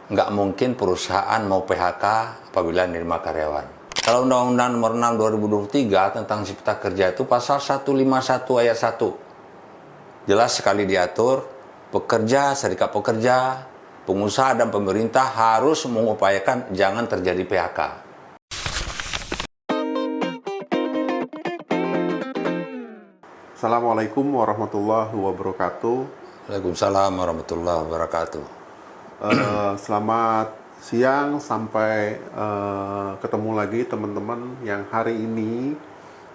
nggak mungkin perusahaan mau PHK apabila menerima karyawan. Kalau Undang-Undang Nomor 6 2023 tentang Cipta Kerja itu pasal 151 ayat 1. Jelas sekali diatur, pekerja, serikat pekerja, pengusaha dan pemerintah harus mengupayakan jangan terjadi PHK. Assalamualaikum warahmatullahi wabarakatuh. Waalaikumsalam warahmatullahi wabarakatuh. Selamat siang, sampai ketemu lagi teman-teman yang hari ini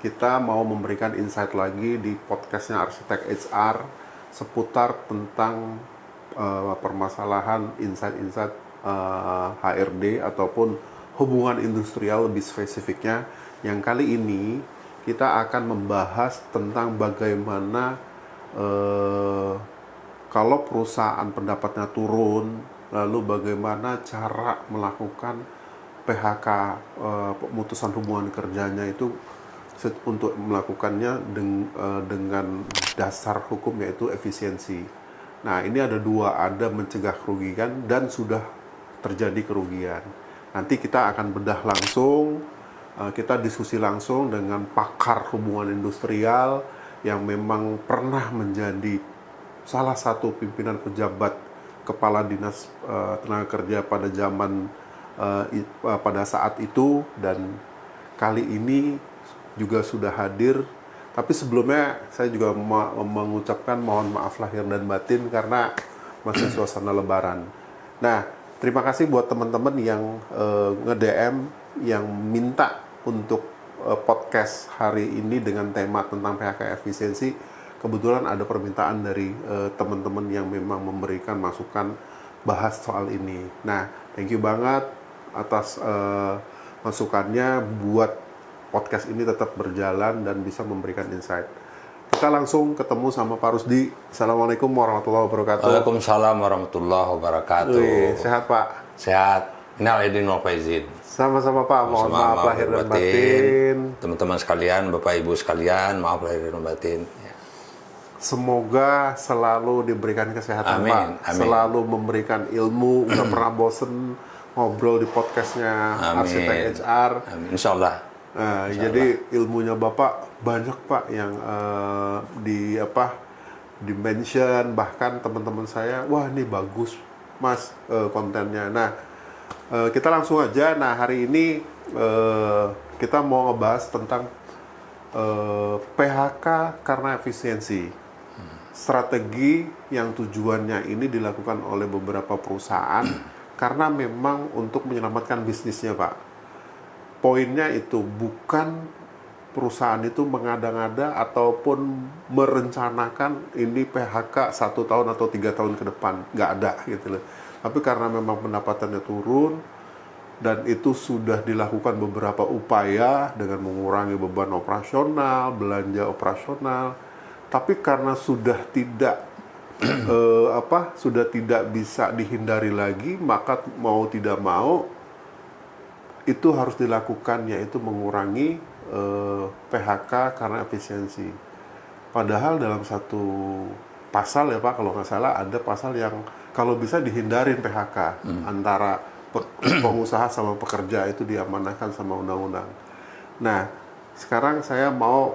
kita mau memberikan insight lagi di podcastnya Arsitek HR seputar tentang permasalahan insight-insight HRD ataupun hubungan industrial lebih spesifiknya. Yang kali ini kita akan membahas tentang bagaimana kalau perusahaan pendapatnya turun, lalu bagaimana cara melakukan PHK, pemutusan hubungan kerjanya itu untuk melakukannya dengan dasar hukum yaitu efisiensi. Nah, ini ada dua, ada mencegah kerugian dan sudah terjadi kerugian. Nanti kita akan bedah langsung, kita diskusi langsung dengan pakar hubungan industrial yang memang pernah menjadi salah satu pimpinan pejabat kepala dinas tenaga kerja pada zaman pada saat itu, dan kali ini juga sudah hadir. Tapi sebelumnya saya juga mengucapkan mohon maaf lahir dan batin karena masih suasana lebaran. Nah, terima kasih buat teman-teman yang nge-DM yang minta untuk podcast hari ini dengan tema tentang PHK efisiensi. Kebetulan ada permintaan dari teman-teman yang memang memberikan masukan bahas soal ini. Nah, thank you banget atas masukannya buat podcast ini tetap berjalan dan bisa memberikan insight. Kita langsung ketemu sama Pak Rusdi. Assalamualaikum warahmatullahi wabarakatuh. Waalaikumsalam warahmatullahi wabarakatuh. Sehat Pak? Sehat. Innal aidin wal faizin. Sama-sama Pak, mohon maaf lahir dan batin. Teman-teman sekalian, Bapak Ibu sekalian, maaf lahir dan batin. Semoga selalu diberikan kesehatan. Amin, Pak, amin. selalu memberikan ilmu, nggak pernah bosen ngobrol di podcastnya Arsitek HR. Amin. Insya Allah. Jadi ilmunya Bapak banyak Pak yang di mention, bahkan teman-teman saya, wah ini bagus Mas kontennya. Nah, kita langsung aja. Nah, hari ini kita mau ngebahas tentang PHK karena efisiensi. Strategi yang tujuannya ini dilakukan oleh beberapa perusahaan karena memang untuk menyelamatkan bisnisnya Pak. Poinnya itu bukan perusahaan itu mengada-ngada ataupun merencanakan ini PHK 1 tahun atau 3 tahun ke depan, nggak ada gitu loh. Tapi karena memang pendapatannya turun dan itu sudah dilakukan beberapa upaya dengan mengurangi beban operasional, belanja operasional, tapi karena sudah tidak sudah tidak bisa dihindari lagi, maka mau tidak mau itu harus dilakukan, yaitu mengurangi PHK karena efisiensi. Padahal dalam satu pasal ya Pak, kalau nggak salah ada pasal yang kalau bisa dihindarin PHK antara pengusaha sama pekerja, itu diamanahkan sama undang-undang. Nah, sekarang saya mau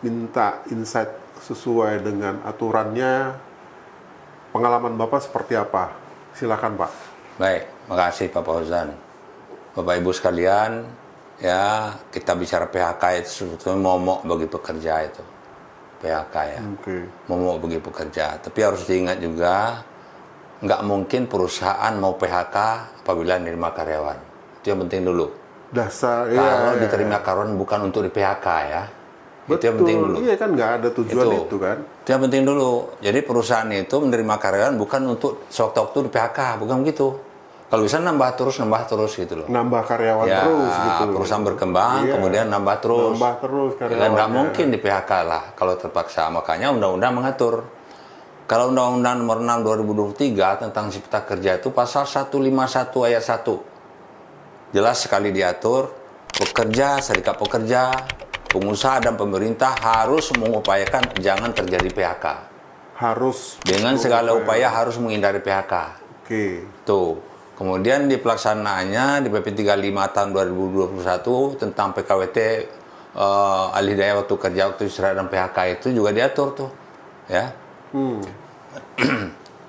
minta insight sesuai dengan aturannya. Pengalaman Bapak seperti apa? Silakan Pak. Baik, makasih Pak Fauzan. Bapak Ibu sekalian, ya kita bicara PHK itu sebetulnya momok bagi pekerja itu. PHK ya. Okay. Momok bagi pekerja. Tapi harus diingat juga, nggak mungkin perusahaan mau PHK apabila menerima karyawan. Itu yang penting dulu. Dasar, kalau diterima karyawan bukan untuk di PHK ya. Betul, itu yang penting dulu. Iya kan, nggak ada tujuan itu kan. Itu yang penting dulu. Jadi perusahaan itu menerima karyawan bukan untuk sewaktu-waktu di PHK, bukan begitu. Kalau bisa nambah terus gitu loh. Nambah karyawan ya, terus gitu. Perusahaan berkembang, kemudian nambah terus. Nambah terus karyawan. Dan nggak mungkin di PHK lah kalau terpaksa. Makanya undang-undang mengatur. Kalau Undang-Undang Nomor 6 2023 tentang Cipta Kerja itu pasal 151 ayat 1. Jelas sekali diatur, pekerja, serikat pekerja, pengusaha dan pemerintah harus mengupayakan jangan terjadi PHK. Harus Dengan segala upaya harus menghindari PHK. Oke. Tuh. Kemudian di pelaksanaannya di PP 35 tahun 2021 tentang PKWT alih daya waktu kerja, waktu istirahat dan PHK itu juga diatur tuh, ya.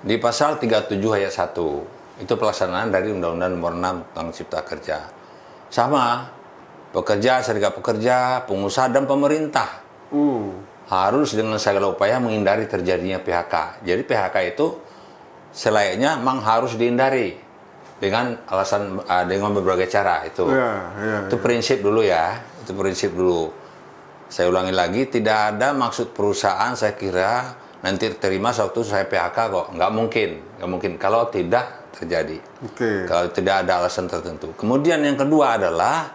Di pasal 37 ayat 1 itu pelaksanaan dari Undang-Undang Nomor 6 tentang Cipta Kerja. Sama, pekerja, serikat pekerja, pengusaha dan pemerintah harus dengan segala upaya menghindari terjadinya PHK. Jadi PHK itu selayaknya memang harus dihindari dengan alasan dengan berbagai cara itu. Itu prinsip dulu ya. Itu prinsip dulu. Saya ulangi lagi, tidak ada maksud perusahaan saya kira nanti terima sewaktu saya PHK kok. Nggak mungkin kalau tidak terjadi. Kalau tidak ada alasan tertentu. Kemudian yang kedua adalah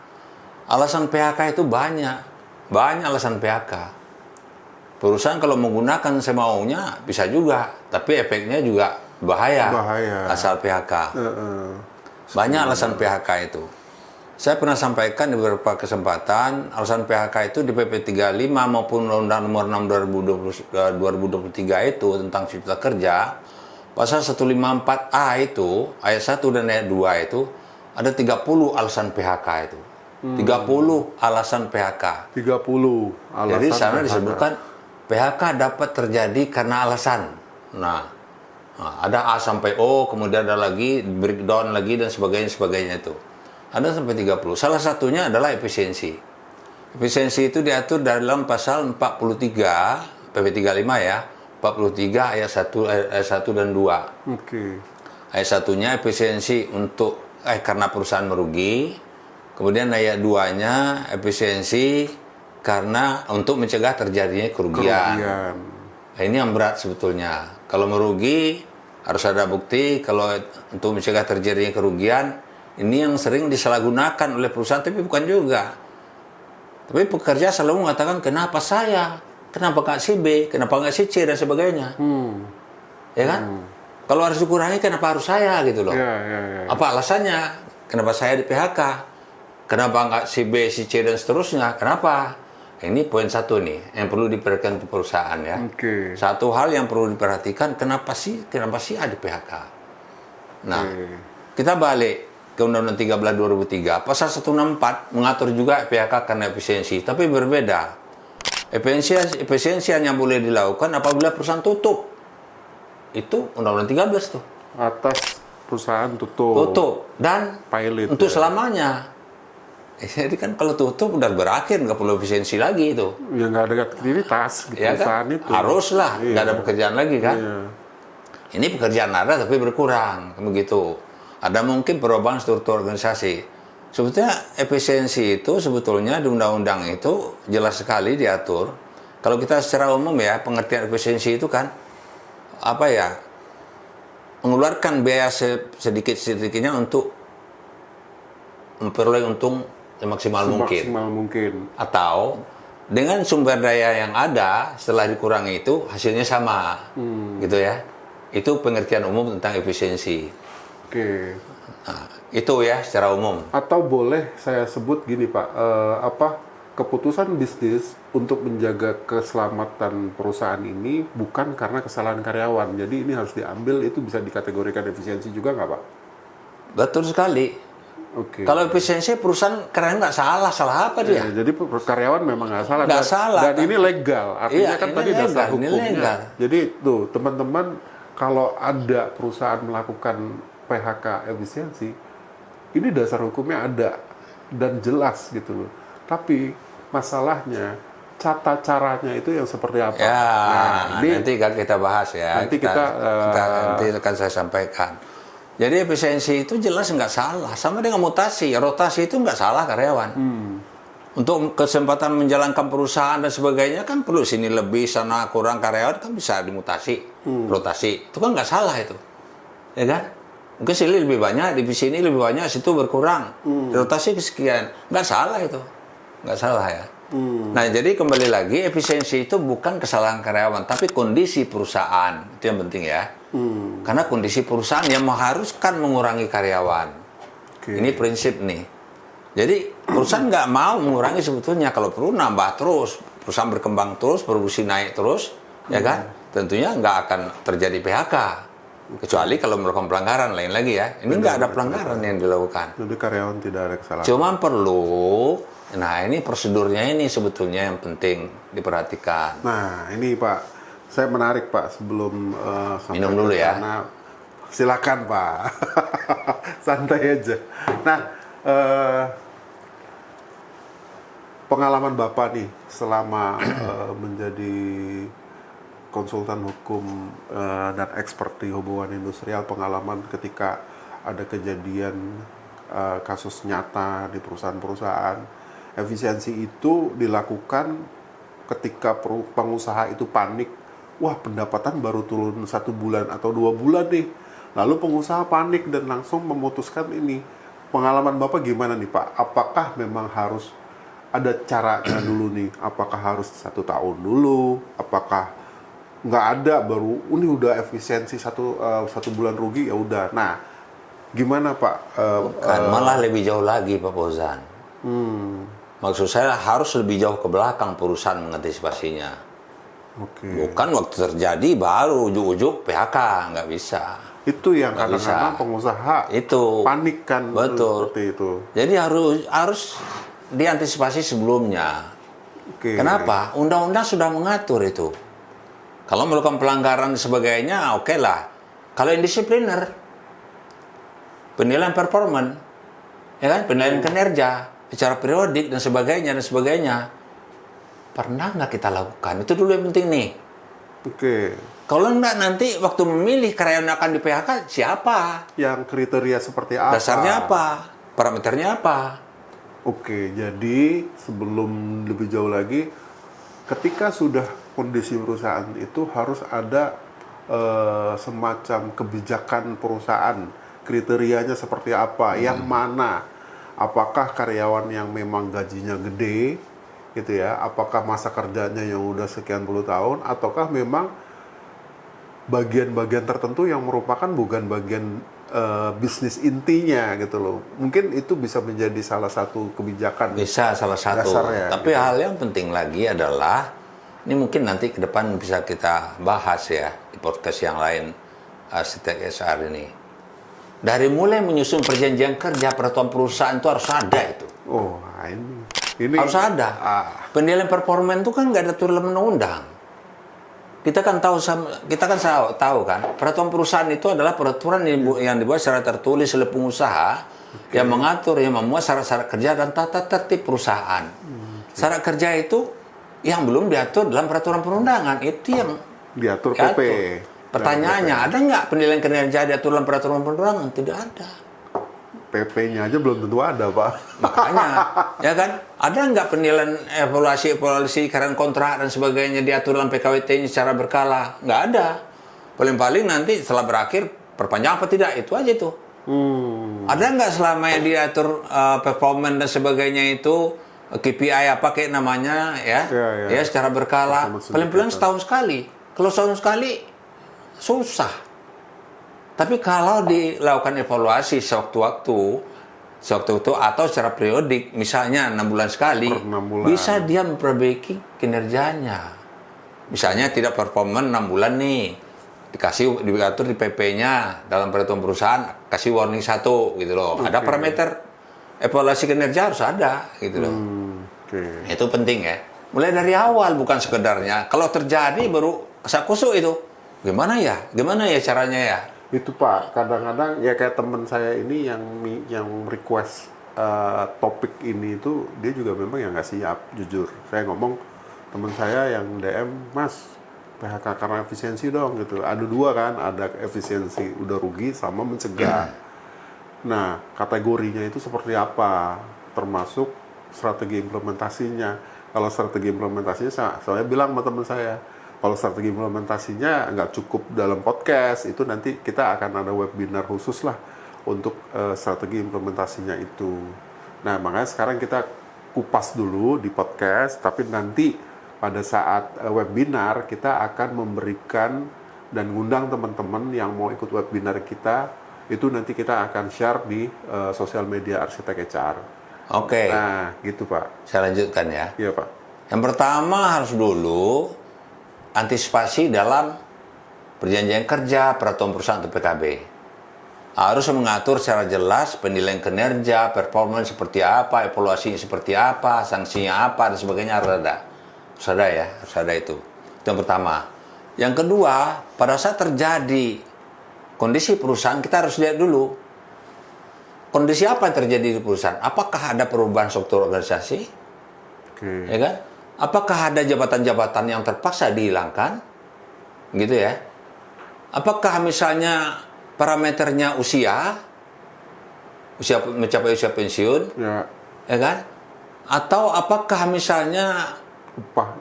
alasan PHK itu banyak alasan PHK. Perusahaan kalau menggunakan semaunya bisa juga, tapi efeknya juga bahaya. Asal PHK. Banyak alasan PHK itu. Saya pernah sampaikan di beberapa kesempatan, alasan PHK itu di PP 35 maupun Undang-Undang Nomor 6 2023 itu tentang Cipta Kerja, pasal 154A itu, ayat 1 dan ayat 2 itu, ada 30 alasan PHK itu. 30 alasan PHK. 30 alasan. Jadi sana PHK. disebutkan PHK dapat terjadi karena alasan. Nah, ada A sampai O, kemudian ada lagi breakdown lagi dan sebagainya itu. Ada sampai 30. Salah satunya adalah efisiensi. Efisiensi itu diatur dalam pasal 43 PP 35 ya. 43 ayat 1 dan 2. Ayat 1-nya efisiensi untuk karena perusahaan merugi. Kemudian ayat 2-nya efisiensi karena untuk mencegah terjadinya kerugian. Nah, ini yang berat sebetulnya. Kalau merugi harus ada bukti. Kalau untuk mencegah terjadinya kerugian, ini yang sering disalahgunakan oleh perusahaan, tapi bukan juga. Tapi pekerja selalu mengatakan, kenapa saya? Kenapa nggak si B? Kenapa nggak si C? Dan sebagainya. Ya kan? Kalau harus dikurangi, kenapa harus saya? Gitu loh. Apa alasannya? Kenapa saya di PHK? Kenapa nggak si B, si C, dan seterusnya? Kenapa? Ini poin satu nih, yang perlu diperhatikan untuk perusahaan ya. Satu hal yang perlu diperhatikan, kenapa sih A di PHK? Nah, kita balik ke Undang-Undang 13 2003, pasal 164 mengatur juga PHK karena efisiensi, tapi berbeda. Efisiensi hanya boleh dilakukan apabila perusahaan tutup. Itu Undang-Undang 13 tuh. Atas perusahaan tutup. Dan pilot untuk selamanya. Jadi kan kalau tutup udah berakhir, nggak perlu efisiensi lagi itu. Ya nggak ada aktivitas di Ya perusahaan kan? itu. Haruslah, nggak ada pekerjaan lagi kan. Ini pekerjaan ada tapi berkurang, begitu. Ada mungkin perubahan struktur organisasi. Sebetulnya efisiensi itu sebetulnya di undang-undang itu jelas sekali diatur. Kalau kita secara umum ya, pengertian efisiensi itu kan apa ya? Mengeluarkan biaya sedikit-sedikitnya untuk memperoleh untung semaksimal mungkin. Atau dengan sumber daya yang ada setelah dikurangi itu hasilnya sama. Gitu ya. Itu pengertian umum tentang efisiensi. Nah, itu ya secara umum. Atau boleh saya sebut gini Pak, keputusan bisnis untuk menjaga keselamatan perusahaan ini bukan karena kesalahan karyawan. Jadi ini harus diambil, itu bisa dikategorikan efisiensi juga nggak Pak? Betul sekali. Kalau efisiensi perusahaan karyawan nggak salah apa dia? Jadi karyawan memang nggak salah. Nggak salah. Dan ini legal, artinya kan tadi legal, dasar hukumnya. legal. Jadi tuh teman-teman, kalau ada perusahaan melakukan PHK efisiensi, ini dasar hukumnya ada dan jelas gitu loh. Tapi masalahnya tata caranya itu yang seperti apa? Ya, nah, ini nanti kan kita bahas ya. Nanti nanti akan saya sampaikan. Jadi efisiensi itu jelas nggak salah. Sama dengan mutasi, rotasi itu nggak salah karyawan. Untuk kesempatan menjalankan perusahaan dan sebagainya kan perlu sini lebih, sana kurang, karyawan kan bisa dimutasi, rotasi. Itu kan nggak salah itu. Ya kan? Mungkin sini lebih banyak, divisi ini lebih banyak, situ berkurang. Rotasi sekian. Nggak salah itu. Nggak salah ya. Nah, jadi kembali lagi, efisiensi itu bukan kesalahan karyawan, tapi kondisi perusahaan. Itu yang penting ya. Karena kondisi perusahaan yang mengharuskan mengurangi karyawan. Ini prinsip nih. Jadi, perusahaan nggak mau mengurangi sebetulnya. Kalau perlu nambah terus. Perusahaan berkembang terus, produksi naik terus. Ya kan? Tentunya nggak akan terjadi PHK. Kecuali kalau melakukan pelanggaran lain lagi ya. Ini nggak ada pelanggaran yang dilakukan. Jadi karyawan tidak ada kesalahan. Cuman perlu, nah ini prosedurnya ini sebetulnya yang penting diperhatikan. Nah, ini Pak, saya menarik Pak sebelum sampai Minum ke dulu ya. sana. Silakan Pak, santai aja. Nah, pengalaman Bapak nih selama menjadi konsultan hukum dan expert di hubungan industrial, pengalaman ketika ada kejadian kasus nyata di perusahaan-perusahaan, efisiensi itu dilakukan ketika pengusaha itu panik, wah pendapatan baru turun 1 bulan atau 2 bulan nih, lalu pengusaha panik dan langsung memutuskan ini. Pengalaman Bapak gimana nih Pak? Apakah memang harus ada caranya dulu nih? Apakah harus 1 tahun dulu? Apakah nggak ada baru ini udah efisiensi satu bulan rugi ya udah? Nah, gimana Pak? Kan malah lebih jauh lagi Pak Fauzan. Maksud saya harus lebih jauh ke belakang perusahaan mengantisipasinya. Oke. Bukan waktu terjadi baru ujuk-ujuk PHK, nggak bisa. Itu yang Nggak kadang-kadang bisa. pengusaha Itu panik kan, betul. seperti itu. Jadi harus diantisipasi sebelumnya. Oke. Kenapa? Undang-undang sudah mengatur itu. Kalau melakukan pelanggaran dan sebagainya, oke lah. Kalau indisipliner, penilaian performan, ya kan, penilaian kinerja secara periodik dan sebagainya, pernah nggak kita lakukan? Itu dulu yang penting nih. Oke. Kalau enggak nanti waktu memilih karyawan akan di PHK siapa? Yang kriteria seperti apa? Dasarnya apa? Parameternya apa? Oke, jadi sebelum lebih jauh lagi, ketika sudah kondisi perusahaan itu harus ada semacam kebijakan perusahaan, kriterianya seperti apa, yang mana, apakah karyawan yang memang gajinya gede, gitu ya, apakah masa kerjanya yang udah sekian puluh tahun, ataukah memang bagian-bagian tertentu yang merupakan bukan bagian bisnis intinya gitu loh. Mungkin itu bisa menjadi salah satu kebijakan. Bisa salah satu. Dasarnya, Tapi gitu. hal yang penting lagi adalah, ini mungkin nanti ke depan bisa kita bahas ya di podcast yang lain, Arsitek HR ini. Dari mulai menyusun perjanjian kerja peraturan perusahaan itu harus ada itu. Oh, ini Harus ada. Penilaian performa itu kan nggak ada turun undang-undang. Kita kan tahu kan, peraturan perusahaan itu adalah peraturan yang dibuat secara tertulis oleh pengusaha yang mengatur, yang memuat syarat-syarat kerja dan tata tertib perusahaan. Syarat kerja itu yang belum diatur dalam peraturan perundangan, itu yang diatur PP. Pertanyaannya, ada nggak penilaian kinerja diatur dalam peraturan perundangan? Tidak ada. PP-nya aja belum tentu ada, Pak. Makanya, ya kan? Ada nggak penilaian evaluasi karyawan kontrak dan sebagainya diatur dalam PKWT-nya secara berkala? Nggak ada. Paling-paling nanti setelah berakhir, perpanjang apa tidak? Itu aja tuh. Ada nggak selama yang diatur performance dan sebagainya itu, KPI apa kayak namanya, ya secara berkala. Paling-paling setahun sekali. Kalau setahun sekali, susah. Tapi kalau dilakukan evaluasi sewaktu-waktu atau secara periodik, misalnya 6 bulan sekali, 6 bulan. bisa dia memperbaiki kinerjanya. Misalnya tidak performa 6 bulan nih, diatur di PP-nya dalam peraturan perusahaan, kasih warning 1 gitu loh. Ada parameter evaluasi kinerja harus ada gitu loh. Itu penting ya. Mulai dari awal bukan sekedarnya. Kalau terjadi baru kusuk itu. Gimana ya caranya ya? Itu Pak, kadang-kadang ya kayak teman saya ini yang request topik ini itu dia juga memang yang nggak siap, jujur. Saya ngomong teman saya yang DM, Mas PHK karena efisiensi dong gitu. Ada 2 kan, ada efisiensi udah rugi sama mencegah. Nah kategorinya itu seperti apa? Termasuk strategi implementasinya. Kalau strategi implementasinya saya bilang sama teman saya, kalau strategi implementasinya nggak cukup dalam podcast, itu nanti kita akan ada webinar khusus lah untuk strategi implementasinya itu. Nah, makanya sekarang kita kupas dulu di podcast, tapi nanti pada saat webinar kita akan memberikan dan ngundang teman-teman yang mau ikut webinar kita, itu nanti kita akan share di sosial media Arsitek HR. Oke. Nah, gitu Pak. Saya lanjutkan ya. Iya Pak. Yang pertama harus dulu antisipasi dalam perjanjian kerja, peraturan perusahaan atau PKB. Harus mengatur secara jelas penilaian kinerja, performance seperti apa, evaluasi seperti apa, sanksinya apa, dan sebagainya harus ada. Harus ada ya, harus ada itu. Itu yang pertama. Yang kedua, pada saat terjadi kondisi perusahaan, kita harus lihat dulu kondisi apa yang terjadi di perusahaan. Apakah ada perubahan struktur organisasi? Ya kan? Apakah ada jabatan-jabatan yang terpaksa dihilangkan? Gitu ya. Apakah misalnya parameternya usia mencapai usia pensiun, ya kan? Atau apakah misalnya upah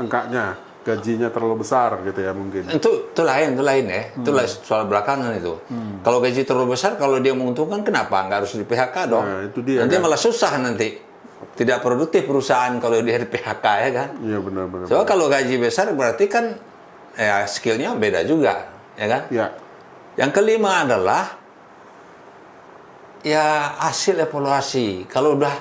angkanya, gajinya terlalu besar gitu ya mungkin. Itu lain ya. Itu soal belakangan itu. Kalau gaji terlalu besar, kalau dia menguntungkan, kenapa nggak harus di PHK dong? Nah, itu dia, nanti kan? malah susah nanti. Tidak produktif perusahaan kalau dia di PHK, ya kan? Iya benar-benar. So kalau gaji besar berarti kan ya skillnya beda juga, ya kan? Ya. Yang kelima adalah ya hasil evaluasi. Kalau udah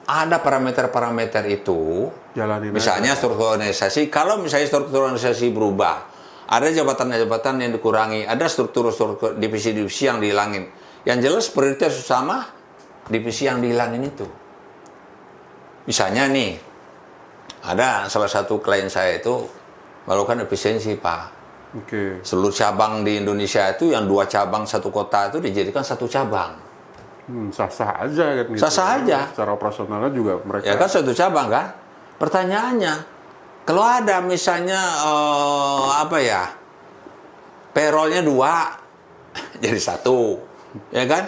ada parameter-parameter itu, Jalanin misalnya aja. struktur organisasi, kalau misalnya struktur organisasi berubah, ada jabatan-jabatan yang dikurangi, ada struktur-struktur divisi-divisi yang dihilangin. Yang jelas prioritas utama divisi yang dihilangin itu. Misalnya nih, ada salah satu klien saya itu melakukan efisiensi, Pak. Oke. Seluruh cabang di Indonesia itu yang 2 cabang satu kota itu dijadikan 1 cabang. Sah-sah aja kan gitu. Sah-sah aja. Secara operasionalnya juga mereka. Ya kan 1 cabang kan? Pertanyaannya, kalau ada misalnya payroll-nya 2 jadi 1, ya kan?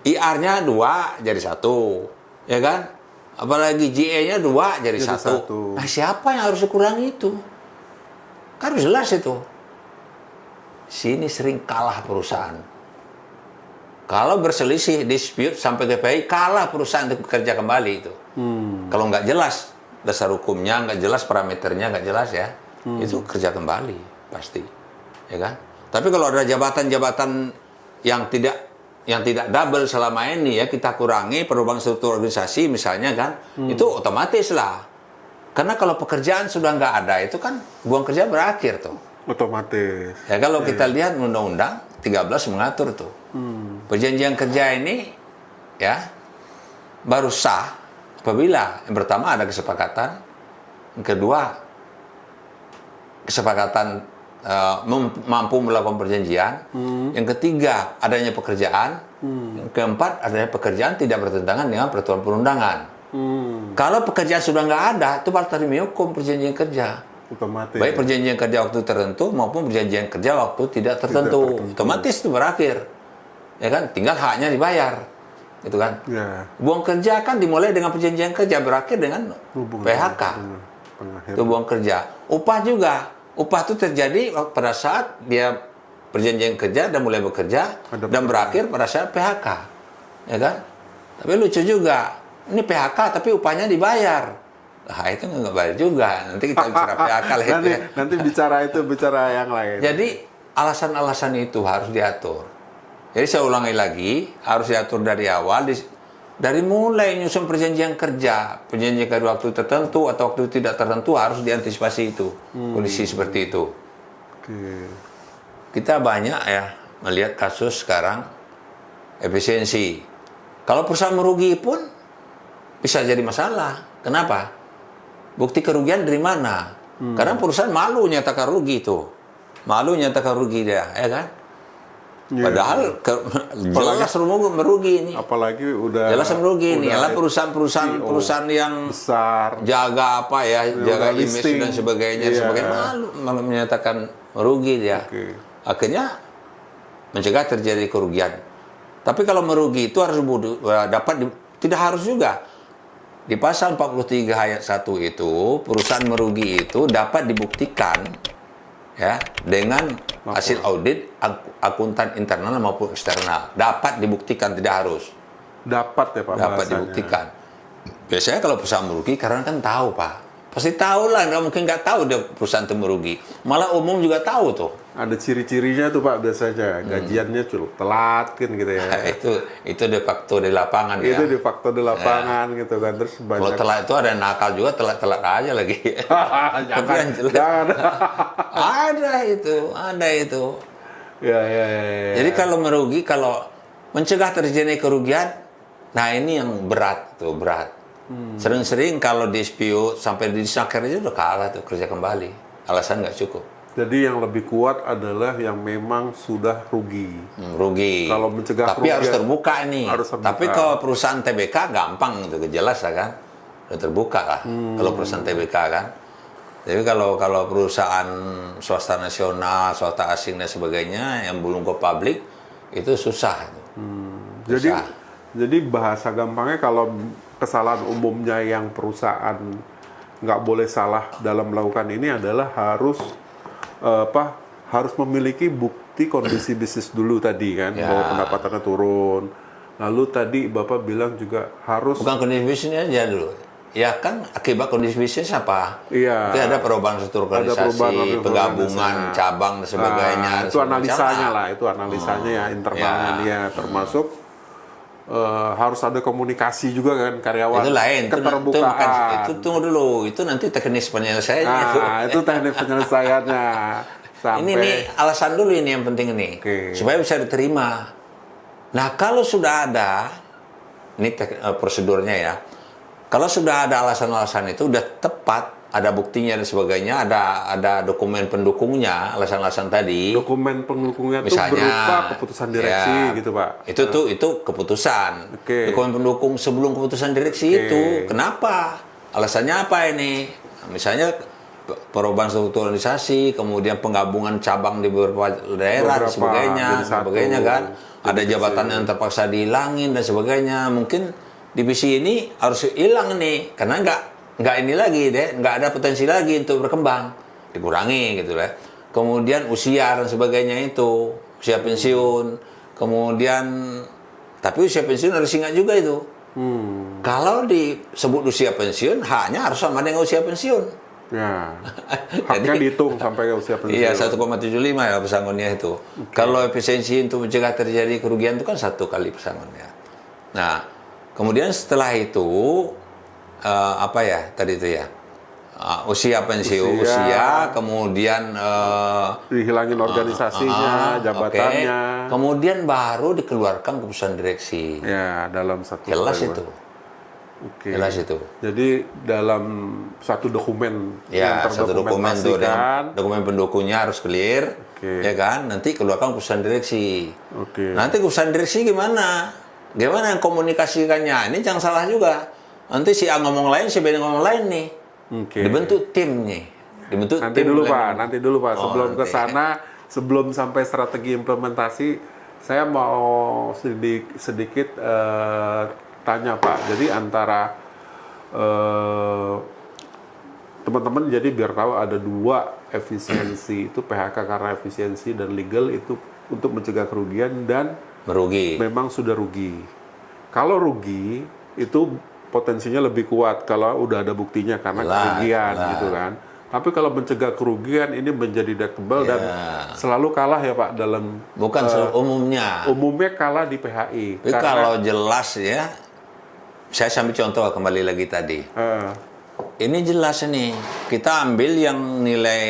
IR-nya 2 jadi 1, ya kan? Apalagi GA-nya 2 jadi 1. Nah, siapa yang harus dikurangi itu? Kan harus jelas itu. Sini sering kalah perusahaan. Kalau berselisih, dispute sampai ke PI, kalah perusahaan untuk bekerja kembali itu. Kalau nggak jelas dasar hukumnya, nggak jelas parameternya, nggak jelas ya, itu kerja kembali pasti, ya kan? Tapi kalau ada jabatan-jabatan yang tidak double selama ini ya, kita kurangi perubahan struktur organisasi misalnya kan, itu otomatis lah. Karena kalau pekerjaan sudah nggak ada, itu kan buang kerja berakhir tuh. Otomatis. Ya kalau kita lihat Undang-Undang 13 mengatur tuh. Perjanjian kerja ini ya baru sah apabila yang pertama ada kesepakatan, yang kedua kesepakatan mampu melakukan perjanjian, yang ketiga adanya pekerjaan, yang keempat adanya pekerjaan tidak bertentangan dengan peraturan perundangan. Kalau pekerjaan sudah nggak ada, itu batal demi hukum perjanjian kerja. Otomatis. Baik perjanjian kerja waktu tertentu maupun perjanjian kerja waktu tidak tertentu. Otomatis itu berakhir. Ya kan? Tinggal haknya dibayar. Gitu kan? Ya. Buang kerja kan dimulai dengan perjanjian kerja, berakhir dengan PHK. Itu buang kerja. Upah juga. Upah itu terjadi pada saat dia perjanjian kerja dan mulai bekerja dan berakhir pada saat PHK. Ya kan? Tapi lucu juga. Ini PHK tapi upahnya dibayar. Nah, itu nggak bayar juga. Nanti kita bicara PHK lah itu ya. Nanti bicara yang lain. Jadi alasan-alasan itu harus diatur. Jadi saya ulangi lagi, harus diatur dari awal, dari mulai nyusun perjanjian kerja waktu tertentu atau waktu tidak tertentu harus diantisipasi itu. Kondisi seperti itu. Oke. Kita banyak ya melihat kasus sekarang efisiensi. Kalau perusahaan merugi pun bisa jadi masalah. Kenapa? Bukti kerugian dari mana? Karena perusahaan malu nyatakan rugi itu. Malu nyatakan rugi dia, ya kan? Padahal jelas merugi ini. Apalagi udah jelas merugi ini. Adalah perusahaan yang besar, jaga apa ya, jaga image dan sebagainya, malu menyatakan merugi dia. Akhirnya mencegah terjadi kerugian. Tapi kalau merugi itu harus tidak harus juga. Di pasal 43 ayat 1 itu, perusahaan merugi itu dapat dibuktikan ya dengan hasil audit akuntan internal maupun eksternal. Dapat dibuktikan, tidak harus. Dapat ya Pak. Dapat dibuktikan. Biasanya kalau perusahaan merugi karena kan tahu Pak, Pasti tahu lah, nggak mungkin nggak tahu dia perusahaan itu merugi. Malah umum juga tahu tuh. Ada ciri-cirinya tuh Pak biasanya, gajiannya telat kan gitu ya. Itu de facto di lapangan ya. Itu de facto di lapangan gitu kan, terus Kalau banyak. telat itu ada nakal juga, telat-telat aja lagi. Tapi yang jelas Jangan. ada itu. Ya. Jadi kalau merugi, kalau mencegah terjadi kerugian, nah ini yang berat tuh, berat. Sering-sering kalau dispute sampai disnaker aja udah kalah tuh, kerja kembali. Alasan nggak cukup. Jadi yang lebih kuat adalah yang memang sudah rugi. Rugi. Kalau mencegah tapi harus kerugian, terbuka ini. harus terbuka. Tapi kalau perusahaan TBK gampang itu jelas lah kan. Udah terbuka lah. Kalau perusahaan TBK kan. Jadi kalau perusahaan swasta nasional, swasta asing dan sebagainya yang belum go publik itu susah. Jadi bahasa gampangnya kalau kesalahan umumnya yang perusahaan nggak boleh salah dalam melakukan ini adalah harus harus memiliki bukti kondisi bisnis dulu tadi kan, bahwa pendapatannya turun. Lalu tadi Bapak bilang juga harus bukan kondisi bisnisnya aja dulu. Ya kan akibat kondisi bisnis apa? Iya. Itu ada perubahan struktur organisasi, penggabungan cabang dan sebagainya. Nah, itu analisanya lah, itu analisanya ya internalnya dia termasuk harus ada komunikasi juga kan karyawan. Itu lain, keterbukaan. itu tunggu dulu, itu nanti teknis penyelesaiannya. Itu teknik penyelesaiannya. Sampai Ini alasan dulu ini yang penting ini, supaya bisa diterima. Nah kalau sudah ada, ini prosedurnya ya. Kalau sudah ada alasan-alasan itu udah tepat, ada buktinya dan sebagainya, ada dokumen pendukungnya, alasan-alasan tadi. Dokumen pendukungnya itu Misalnya, berupa keputusan direksi gitu Pak. Itu keputusan. Dokumen pendukung sebelum keputusan direksi itu. Kenapa? Alasannya apa ini? Misalnya perubahan struktur organisasi, kemudian penggabungan cabang di beberapa daerah dan sebagainya kan. Ada jabatan yang terpaksa dihilangin dan sebagainya. Mungkin divisi ini harus hilang nih karena nggak ini lagi deh, nggak ada potensi lagi untuk berkembang, dikurangi gitu lah. Kemudian usia dan sebagainya itu, usia pensiun, kemudian tapi usia pensiun harus ingat juga itu. Kalau disebut usia pensiun, haknya harus sama dengan usia pensiun. Ya, haknya dihitung sampai ke usia pensiun. Iya, 1,75 ya pesangonnya itu. Kalau efisiensi untuk mencegah terjadi kerugian itu kan 1 kali pesangonnya. Nah, kemudian setelah itu apa ya tadi itu ya, usia pensiun, usia kemudian dihilangin organisasinya, jabatannya. Kemudian baru dikeluarkan keputusan direksi. Ya, dalam satu jelas itu. Jelas itu. Jadi dalam satu dokumen yang satu dokumen itu dokumen pendukungnya harus clear, ya kan? Nanti keluarkan keputusan direksi. Nanti keputusan direksi gimana? Gimana yang komunikasikannya? Ini jangan salah juga. Nanti si A ngomong lain, si B ngomong lain nih. Dibentuk tim nih. Nanti dulu Pak. Sebelum ke sana, sebelum sampai strategi implementasi, saya mau sedikit tanya Pak. Jadi antara teman-teman jadi biar tahu ada 2 efisiensi itu PHK karena efisiensi dan legal itu untuk mencegah kerugian dan merugi. Memang sudah rugi. Kalau rugi itu potensinya lebih kuat kalau udah ada buktinya karena kerugian gitu kan. Tapi kalau mencegah kerugian ini menjadi deductible dan selalu kalah ya Pak dalam umumnya. Umumnya kalah di PHI. Tapi kalau jelas ya, saya sambil contoh kembali lagi tadi. Ini jelas nih, kita ambil yang nilai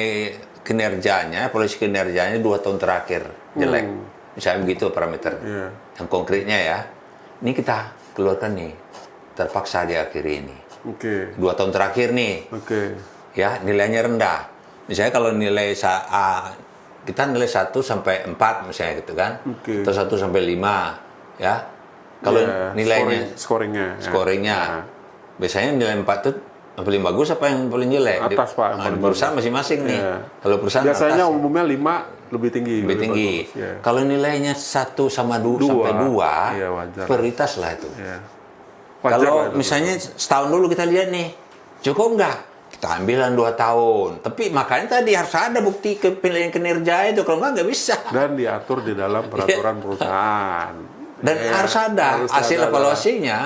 kinerjanya, polisi kinerjanya 2 tahun terakhir jelek. Misalnya begitu parameter. Yang konkretnya ya, ini kita keluarkan nih, terpaksa diakhiri ini. 2 tahun terakhir nih. Ya, nilainya rendah. Misalnya kalau nilai kita nilai 1 sampai 4 misalnya gitu kan. Atau 1 sampai 5 ya. Kalau nilainya scoringnya. Biasanya nilai 4 itu yang paling bagus apa yang paling jelek? Atas Pak. Perusahaan masing-masing nih. Kalau perusahaan biasanya atas, umumnya 5 lebih tinggi. Kalau nilainya 1 sama 2 sampai 2, prioritas lah itu. Kalau misalnya setahun dulu kita lihat nih, cukup nggak? Kita ambilan 2 tahun. Tapi makanya tadi harus ada bukti penilaian kinerja itu. Kalau nggak bisa. Dan diatur di dalam peraturan perusahaan. Dan harus ada harus hasil ada. evaluasinya,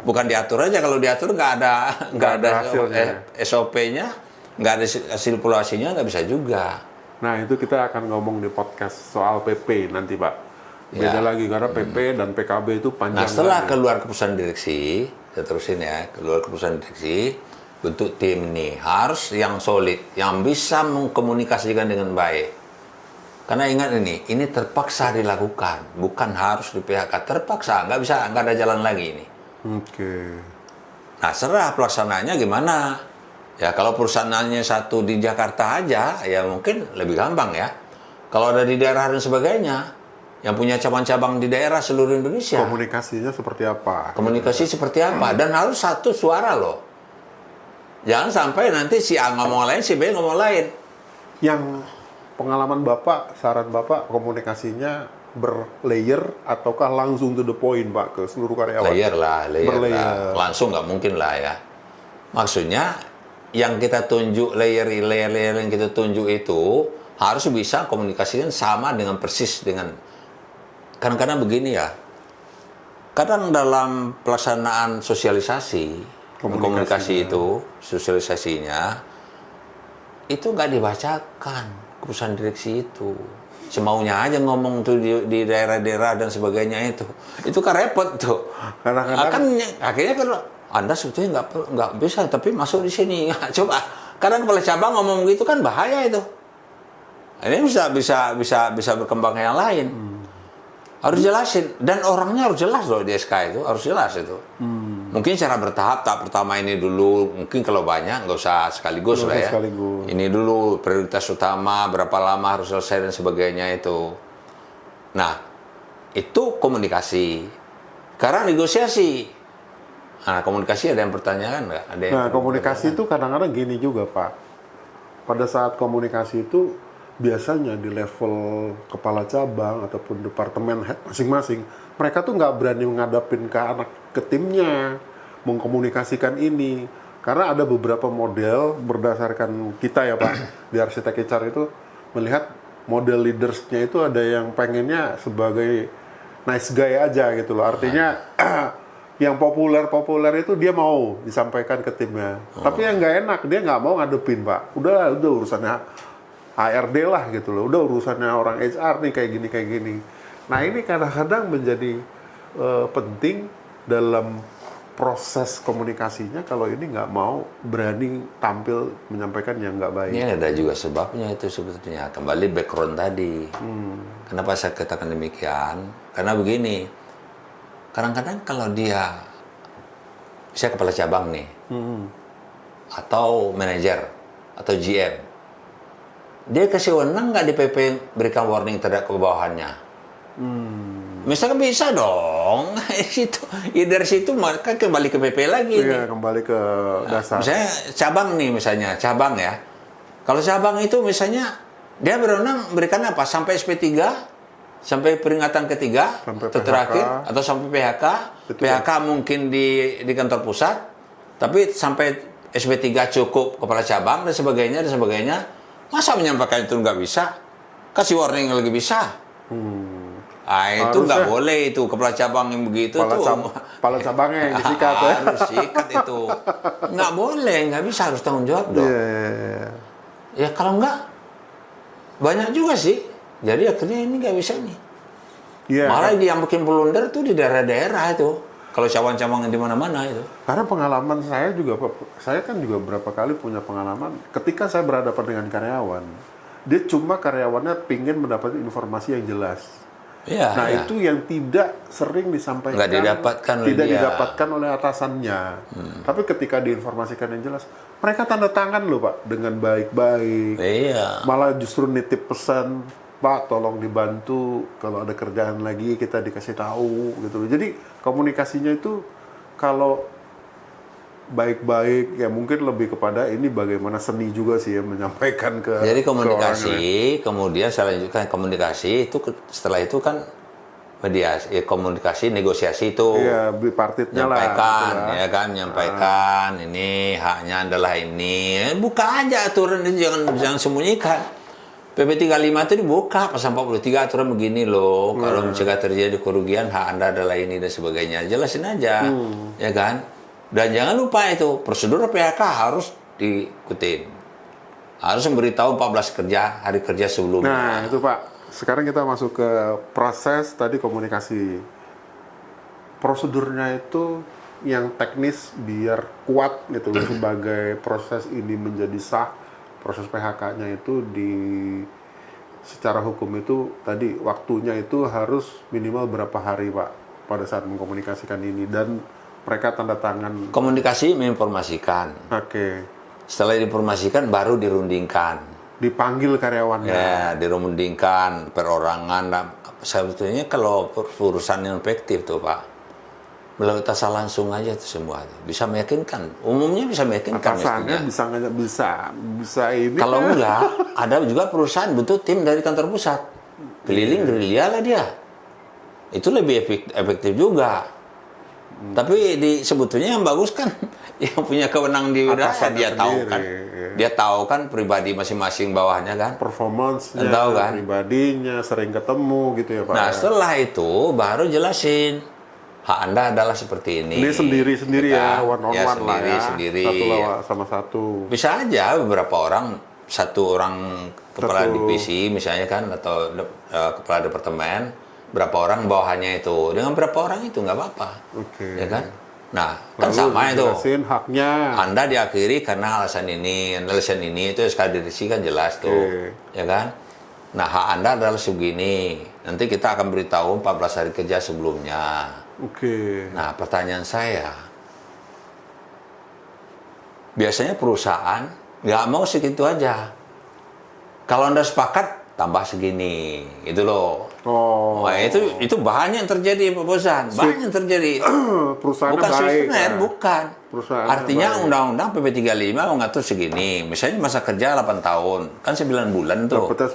bukan diatur aja. Kalau diatur nggak ada hasilnya. SOP-nya, nggak ada hasil evaluasinya, nggak bisa juga. Nah, itu kita akan ngomong di podcast soal PP nanti, Pak. Beda Ya. lagi, karena PP dan PKB itu panjang. Nah, setelah lagi. keluar keputusan direksi, saya terusin ya, keluar keputusan direksi, bentuk tim nih harus yang solid, yang bisa mengkomunikasikan dengan baik. Karena ingat ini terpaksa dilakukan, bukan harus di PHK, terpaksa, nggak bisa, nggak ada jalan lagi ini. Oke. Nah, serah pelaksanaannya gimana. Ya, kalau perusahaannya satu di Jakarta aja, ya mungkin lebih gampang ya. Kalau ada di daerah dan sebagainya, yang punya cabang-cabang di daerah seluruh Indonesia, Komunikasinya seperti apa? komunikasi seperti apa, dan harus satu suara loh. Jangan sampai nanti si A ngomong lain, si B ngomong lain. Yang pengalaman Bapak, saran Bapak, komunikasinya berlayer ataukah langsung to the point, Pak, ke seluruh karyawan? Layer lah. Berlayer. Langsung nggak mungkin lah ya. Maksudnya, yang kita tunjuk, layer yang kita tunjuk itu, harus bisa komunikasikan sama dengan persis dengan... Kadang-kadang begini ya, kadang dalam pelaksanaan sosialisasi, komunikasi itu, sosialisasinya, itu nggak dibacakan keputusan direksi itu. Semaunya aja ngomong tuh di daerah-daerah dan sebagainya itu. Itu kan repot tuh. Kadang-kadang Akhirnya kan Anda sebetulnya nggak bisa, tapi masuk di sini. Coba, kadang kepala cabang ngomong gitu kan bahaya itu. Ini bisa berkembang yang lain. Harus jelasin, dan orangnya harus jelas loh di SK itu, harus jelas itu. Mungkin cara bertahap, tahap pertama ini dulu, mungkin kalau banyak nggak usah sekaligus Nggak lah usah ya. sekaligus. Ini dulu prioritas utama, berapa lama harus selesai dan sebagainya itu. Nah, itu komunikasi. Sekarang negosiasi. Nah, komunikasi ada yang pertanyakan nggak? Ada yang Nah, komunikasi itu kadang-kadang gini juga, Pak. Pada saat komunikasi itu biasanya di level kepala cabang ataupun departemen head masing-masing, mereka tuh nggak berani menghadapin ke timnya, mengkomunikasikan ini. Karena ada beberapa model berdasarkan kita ya, Pak, di arsitek HR itu melihat model leadersnya itu ada yang pengennya sebagai nice guy aja gitu loh. Artinya yang populer itu dia mau disampaikan ke timnya. Tapi yang nggak enak, dia nggak mau ngadepin, Pak. Udah urusannya HRD lah gitu loh. Udah urusannya orang HR nih kayak gini. Nah, ini kadang-kadang menjadi penting dalam proses komunikasinya kalau ini nggak mau berani tampil menyampaikan yang nggak baik. Ini ada juga sebabnya itu sebetulnya. Kembali background tadi. Kenapa saya katakan demikian? Karena begini, kadang-kadang kalau dia, saya kepala cabang nih, atau manajer, atau GM, dia kasih wewenang nggak di PP berikan warning terhadap ke bawahannya? Misalkan bisa dong. Dari situ maka kembali ke PP lagi. Iya, kembali ke dasar. Misalnya cabang ya. Kalau cabang itu misalnya dia berwenang berikan apa? Sampai SP3, sampai peringatan ketiga, Sampai atau PHK. terakhir, atau sampai PHK. Betul. PHK mungkin di kantor pusat, tapi sampai SP3 cukup kepala cabang dan sebagainya. Masa menyampaikan itu nggak bisa? Kasih warning lagi bisa. Itu nggak Harusnya- boleh itu kepala cabang yang begitu Kepala cabangnya yang disikat ya. harus sikat itu. Nggak boleh, nggak bisa, harus tanggung jawab dong. Iya. Ya kalau nggak, banyak juga sih. Jadi akhirnya ini nggak bisa nih. Iya. Malah yang bikin blunder tuh di daerah-daerah itu. Kalau cabang-cabang di mana-mana itu. Karena pengalaman saya juga, saya kan juga berapa kali punya pengalaman ketika saya berhadapan dengan karyawan, dia cuma karyawannya pingin mendapat informasi yang jelas. Iya. Nah, iya. itu yang tidak sering disampaikan, Nggak didapatkan oleh tidak dia. didapatkan oleh atasannya. Tapi ketika diinformasikan yang jelas, mereka tanda tangan loh, Pak, dengan baik-baik. Iya. Malah justru nitip pesan, Pak, tolong dibantu kalau ada kerjaan lagi kita dikasih tahu gitu loh. Jadi komunikasinya itu kalau baik-baik ya mungkin lebih kepada ini bagaimana seni juga sih ya menyampaikan ke Jadi ke komunikasi, orangnya. kemudian saya lanjutkan komunikasi itu setelah itu kan mediasi, komunikasi, negosiasi itu. Iya, bipartitnya lah. Menyampaikan, gitu lah. ya kan, menyampaikan ini haknya adalah ini. Buka aja aturan itu, jangan sembunyikan. PP 35 itu dibuka pasal 43 aturan begini loh. Kalau mencegah terjadi kerugian hak Anda adalah ini dan sebagainya. Jelasin aja, ya kan? Dan jangan lupa itu prosedur PHK harus diikutin. Harus memberitahu 14 hari kerja sebelumnya. Nah, itu Pak. Sekarang kita masuk ke proses tadi komunikasi. Prosedurnya itu yang teknis biar kuat gitu loh sebagai proses ini menjadi sah. Proses PHK-nya itu secara hukum itu tadi waktunya itu harus minimal berapa hari Pak pada saat mengkomunikasikan ini dan mereka tanda tangan. Komunikasi menginformasikan. Oke. Setelah diinformasikan baru dirundingkan. Dipanggil karyawannya. Ya, dirundingkan perorangan. Sebetulnya kalau urusan yang efektif tuh Pak, melalui tasa langsung aja itu semua bisa meyakinkan, umumnya bisa meyakinkan. Atasannya bisa ini. Kalau enggak, ada juga perusahaan butuh tim dari kantor pusat keliling gerilya lah dia, itu lebih efektif juga. Tapi sebetulnya yang bagus kan yang punya kewenangan di wilayah dia tahu kan, dia tahu kan pribadi masing-masing bawahnya kan, performance-nya, kan? pribadinya, sering ketemu gitu ya Pak. Nah setelah itu baru jelasin. Hak Anda adalah seperti ini. Ini sendiri-sendiri ya, one on ya, one lah ya. Sendiri. Satu lawan sama satu. Bisa aja beberapa orang, satu orang kepala divisi misalnya kan, atau kepala departemen, berapa orang bawahannya itu. Dengan berapa orang itu nggak apa-apa. Oke. Ya kan? Nah, kan Lalu sama itu. dijelasin haknya. Anda diakhiri karena alasan ini itu SKDRC kan jelas tuh. Ya kan? Nah, hak Anda adalah segini. Nanti kita akan beritahu 14 hari kerja sebelumnya. Oke. Nah, pertanyaan saya, biasanya perusahaan nggak mau segitu aja. Kalau Anda sepakat, tambah segini, gitu loh. Oh. Wah, itu banyak yang terjadi Pak Bosan, banyak yang terjadi. Perusahaannya Bukan baik. sweetener, bukan. Perusahaannya Artinya baik. Undang-Undang PP 35 mengatur segini. Misalnya masa kerja 8 tahun, kan 9 bulan tuh. Dapatnya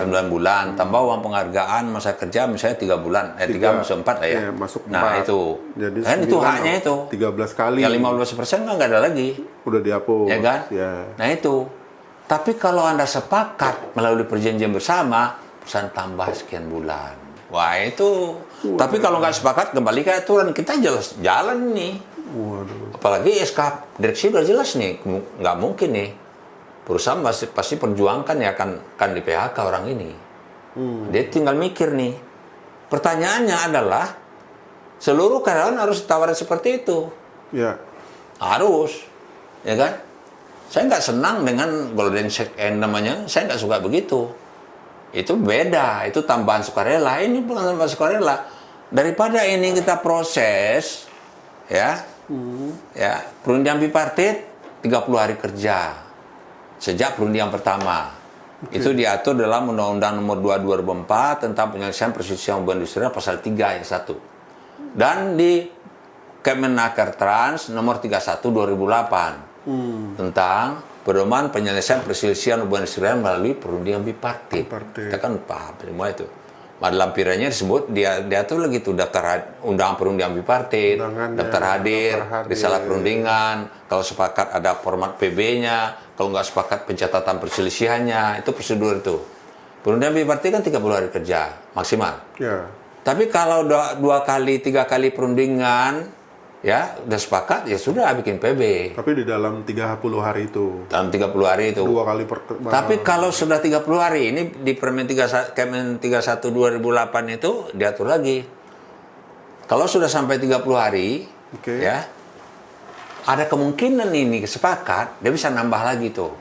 9. 9 bulan, tambah uang penghargaan masa kerja misalnya 3 bulan, 3 masuk 4 lah ya. Iya, masuk Nah 4. itu, Jadi kan itu 9 haknya itu. 13 kali. Yang 15% kan nggak ada lagi, Udah dihapus. ya kan? Ya. Nah itu. Tapi kalau Anda sepakat melalui perjanjian bersama, perusahaan tambah sekian bulan. Wah itu. Tapi kalau nggak sepakat, kembali ke aturan, kita jelas jalan nih. Waduh. Apalagi SK direksi udah jelas nih, nggak mungkin nih. Perusahaan pasti perjuangkan ya kan di PHK orang ini. Dia tinggal mikir nih. Pertanyaannya adalah, seluruh karyawan harus ditawarin seperti itu. Ya. Harus, ya kan? Saya nggak senang dengan golden check end namanya, saya nggak suka begitu. Itu beda, itu tambahan sukarela. Ini bukan tambahan sukarela. Daripada ini kita proses, ya, ya perundingan bipartit 30 hari kerja sejak perundingan pertama. Itu diatur dalam Undang-Undang Nomor 2 2004 tentang penyelesaian perselisihan hubungan industrial pasal 3 ayat 1. Dan di Kemenaker Trans Nomor 31 2008 tentang pedoman penyelesaian perselisihan hubungan industrial melalui perundingan bipartit. Kita kan paham semua itu. Dalam piranya disebut diatur lagi tuh daftar undang perundingan bipartit, daftar hadir, risalah perundingan, kalau sepakat ada format PB-nya, kalau nggak sepakat pencatatan perselisihannya, itu prosedur itu. Perundingan bipartit kan 30 hari kerja maksimal. Ya. Tapi kalau 2 kali, 3 kali perundingan, ya udah sepakat, ya sudah bikin PB. Tapi di dalam 30 hari itu. Dalam 30 hari itu. 2 kali Tapi kalau sudah 30 hari, ini di Permen 31 2008 itu diatur lagi. Kalau sudah sampai 30 hari, ya, ada kemungkinan ini sepakat, dia bisa nambah lagi tuh.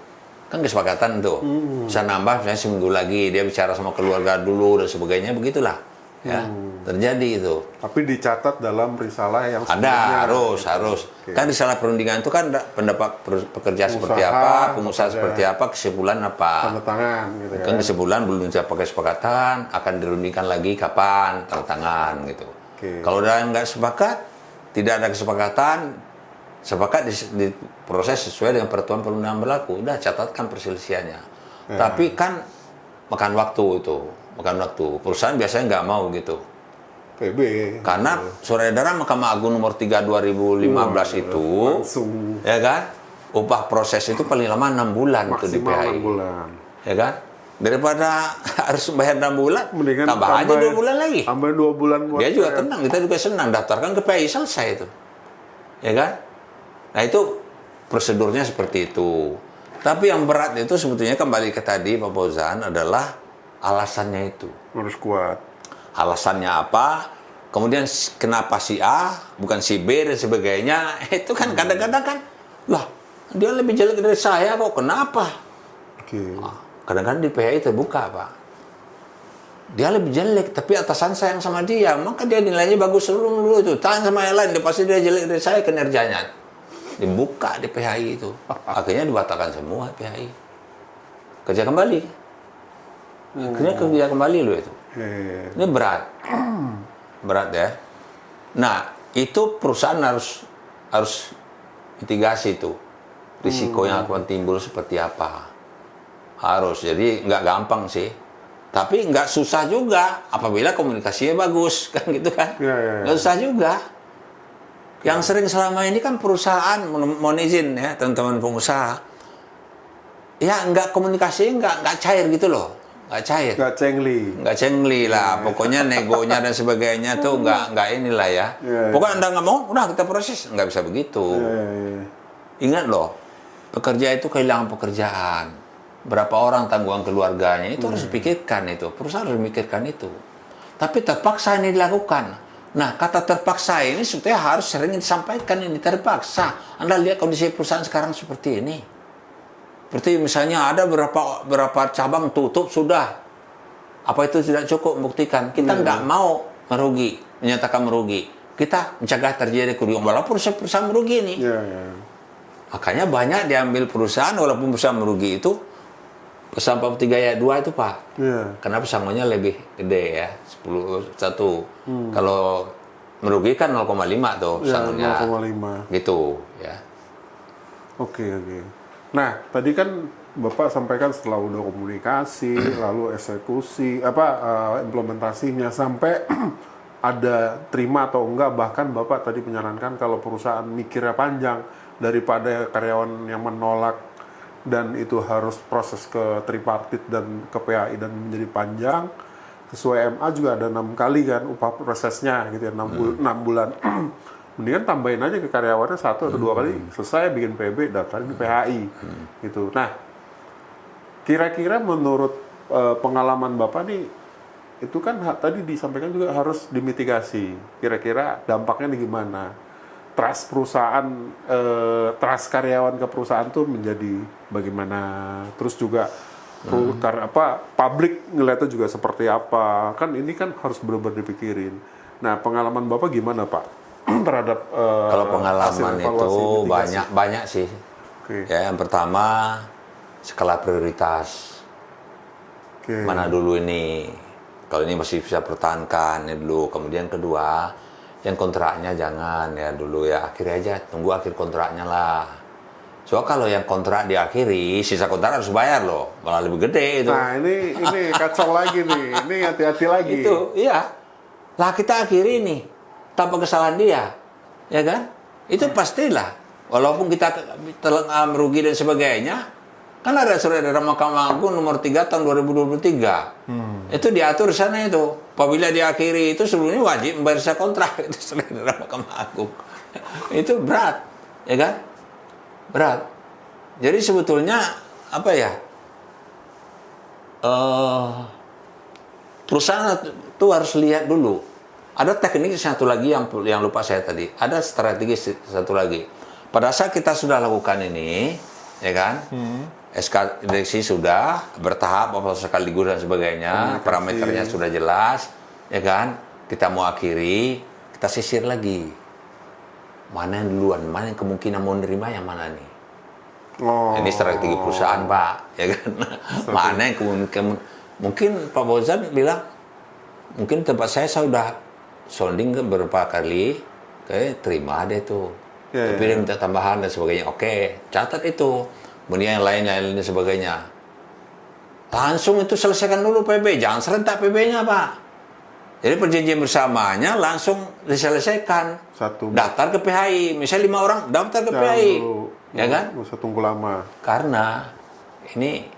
Kan kesepakatan tuh. Bisa nambah misalnya seminggu lagi, dia bicara sama keluarga dulu dan sebagainya, begitulah. Ya, terjadi itu. Tapi dicatat dalam risalah yang Ada, harus. Kan risalah perundingan itu kan pendapat pekerja seperti apa, pengusaha seperti apa, kesimpulan apa. tanda tangan gitu ya. Kan kesimpulan belum pakai kesepakatan, akan dirundingkan lagi kapan, tanda tangan gitu. Kalau udah nggak sepakat, tidak ada kesepakatan, sepakat di proses sesuai dengan peraturan perundang berlaku, udah catatkan perselisihannya. Tapi kan makan waktu itu. Makan waktu. Perusahaan biasanya nggak mau gitu. PB. Karena surat edaran Mahkamah Agung nomor 3 2015 itu, langsung, ya kan, upah proses itu paling lama 6 bulan tuh di maksimal PHI. 6 bulan. Ya kan? Daripada harus bayar 6 bulan, Mendingan tambah aja 2 bulan lagi. Tambah 2 bulan buat Dia juga saya. tenang, kita juga senang. Daftarkan ke PAI, selesai itu. Ya kan? Nah itu prosedurnya seperti itu. Tapi yang berat itu sebetulnya kembali ke tadi Pak Fauzan adalah alasannya itu. Harus kuat. Alasannya apa? Kemudian kenapa si A, bukan si B dan sebagainya. Itu kan kadang-kadang kan, lah dia lebih jelek dari saya kok, kenapa? Oke. Kadang-kadang di PAI terbuka Pak. Dia lebih jelek, tapi atasan sayang sama dia, maka dia nilainya bagus dulu itu. Tanya sama yang lain, dia pasti dia jelek dari saya kinerjanya. Dibuka di PHI itu. Akhirnya dibatalkan semua PHI. Kerja kembali. Akhirnya kerja kembali loh itu. Ini berat. Berat ya. Nah, itu perusahaan harus mitigasi itu. Risiko yang akan timbul seperti apa. Harus. Jadi nggak gampang sih. Tapi nggak susah juga apabila komunikasinya bagus. Kan gitu kan. Nggak susah juga. Yang sering selama ini kan perusahaan, mohon izin ya teman-teman pengusaha, ya nggak komunikasinya nggak cair gitu loh, nggak cair, nggak cengli lah, pokoknya negonya dan sebagainya tuh nggak inilah ya. Pokoknya Anda nggak mau, udah kita proses, nggak bisa begitu. Ingat loh, pekerja itu kehilangan pekerjaan, berapa orang tanggungan keluarganya itu harus dipikirkan itu, perusahaan harus memikirkan itu. Tapi terpaksa ini dilakukan. Nah, kata terpaksa ini sebetulnya harus sering disampaikan, ini terpaksa. Anda lihat kondisi perusahaan sekarang seperti ini. Seperti misalnya ada berapa cabang tutup sudah. Apa itu tidak cukup membuktikan? Kita nggak mau merugi, menyatakan merugi. Kita mencegah terjadi kerugian, walaupun perusahaan merugi nih. Makanya banyak diambil perusahaan, walaupun perusahaan merugi itu, pesan 43 ayat 2 itu Pak. Karena pesangonnya lebih gede ya, 1. Kalau merugikan 0,5 tuh pesangonnya. 0,5. Gitu ya. Oke. Nah, tadi kan Bapak sampaikan setelah udah komunikasi, lalu eksekusi, implementasinya sampai ada terima atau enggak, bahkan Bapak tadi menyarankan kalau perusahaan mikirnya panjang daripada karyawan yang menolak dan itu harus proses ke tripartit dan ke PAI dan menjadi panjang. Sesuai MA juga ada 6 kali kan upah prosesnya gitu ya, 6 bulan. Mendingan tambahin aja ke karyawannya 1 atau 2 kali, selesai bikin PB, daftarin di PHI gitu. Nah, kira-kira menurut pengalaman Bapak nih, itu kan tadi disampaikan juga harus dimitigasi. Kira-kira dampaknya nih gimana? Trust perusahaan, trust karyawan ke perusahaan tuh menjadi bagaimana? Terus juga publik ngeliatnya juga seperti apa? Kan ini kan harus benar-benar dipikirin. Nah, pengalaman Bapak gimana Pak terhadap kalau pengalaman itu mitigasi? banyak sih. Ya, yang pertama skala prioritas. Mana dulu ini? Kalau ini masih bisa pertahankan ini dulu. Kemudian kedua, yang kontraknya jangan ya dulu ya, akhiri aja, tunggu akhir kontraknya lah. So kalau yang kontrak diakhiri, sisa kontrak harus bayar loh, malah lebih gede itu. Nah ini kacau lagi nih, ini hati-hati lagi. Itu iya, lah kita akhiri nih tanpa kesalahan dia, ya kan? Itu pastilah, walaupun kita merugi dan sebagainya, kan ada surat dari Mahkamah Agung nomor 3 tahun 2023. Itu diatur di sana itu. Apabila diakhiri itu sebelumnya wajib membayar sisa kontrak, itu surat dari Mahkamah Agung. Itu berat, ya kan? Berat. Jadi sebetulnya apa ya? Perusahaan itu harus lihat dulu. Ada teknik satu lagi yang lupa saya tadi. Ada strategi satu lagi. Pada saat kita sudah lakukan ini, ya kan? SK direksi sudah bertahap, sekaligus dan sebagainya, parameternya sudah jelas, ya kan? Kita mau akhiri, kita sisir lagi. Mana yang duluan, mana yang kemungkinan mau nerima yang mana nih? Ini strategi perusahaan Pak, ya kan? Mana yang kemungkinan, mungkin Pak Fauzan bilang, mungkin tempat saya sudah sounding beberapa kali, kayak terima deh tuh. Tapi dia minta tambahan dan sebagainya, oke, catat itu. Kemudian yang lain dan sebagainya. Langsung itu selesaikan dulu PB, jangan serentak PB-nya Pak. Jadi perjanjian bersamanya langsung diselesaikan. Daftar ke PHI, misalnya 5 orang daftar ke PHI, ya kan? Nggak usah tunggu lama. Karena ini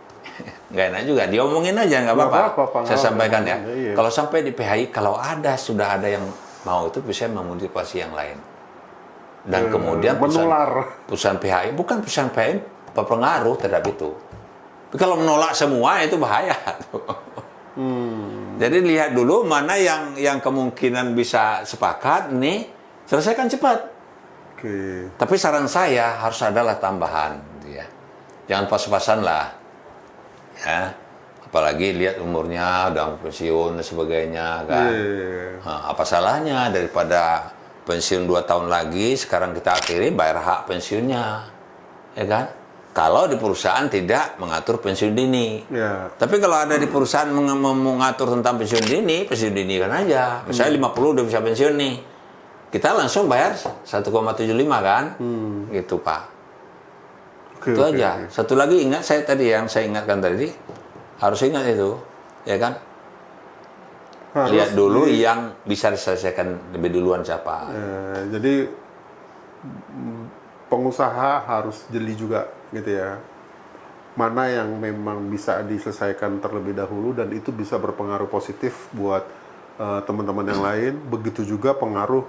nggak enak juga. Diomongin aja nggak Nggak apa-apa. apa-apa, Saya nggak sampaikan ya. apa-apa. Iya. Kalau sampai di PHI, kalau sudah ada yang mau itu bisa memotivasi yang lain. Dan kemudian perusahaan PHI, bukan perusahaan PHI berpengaruh terhadap itu. Tapi kalau menolak semua itu bahaya. Jadi lihat dulu mana yang kemungkinan bisa sepakat nih, selesaikan cepat. Oke. Tapi saran saya harus adalah tambahan, gitu ya. Jangan pas-pasan lah, ya. Apalagi lihat umurnya udah pensiun dan sebagainya, kan. Nah, apa salahnya daripada pensiun 2 tahun lagi, sekarang kita akhiri bayar hak pensiunnya, ya kan? Kalau di perusahaan tidak mengatur pensiun dini. Ya. Tapi kalau ada di perusahaan mengatur tentang pensiun dini kan aja. Misalnya 50 udah bisa pensiun nih. Kita langsung bayar 1,75 kan? Gitu, Pak. Itu aja. Satu lagi ingat yang saya ingatkan tadi, harus ingat itu, ya kan? Lihat dulu yang bisa diselesaikan lebih duluan siapa. Jadi pengusaha harus jeli juga gitu ya. Mana yang memang bisa diselesaikan terlebih dahulu dan itu bisa berpengaruh positif buat teman-teman yang lain. Begitu juga pengaruh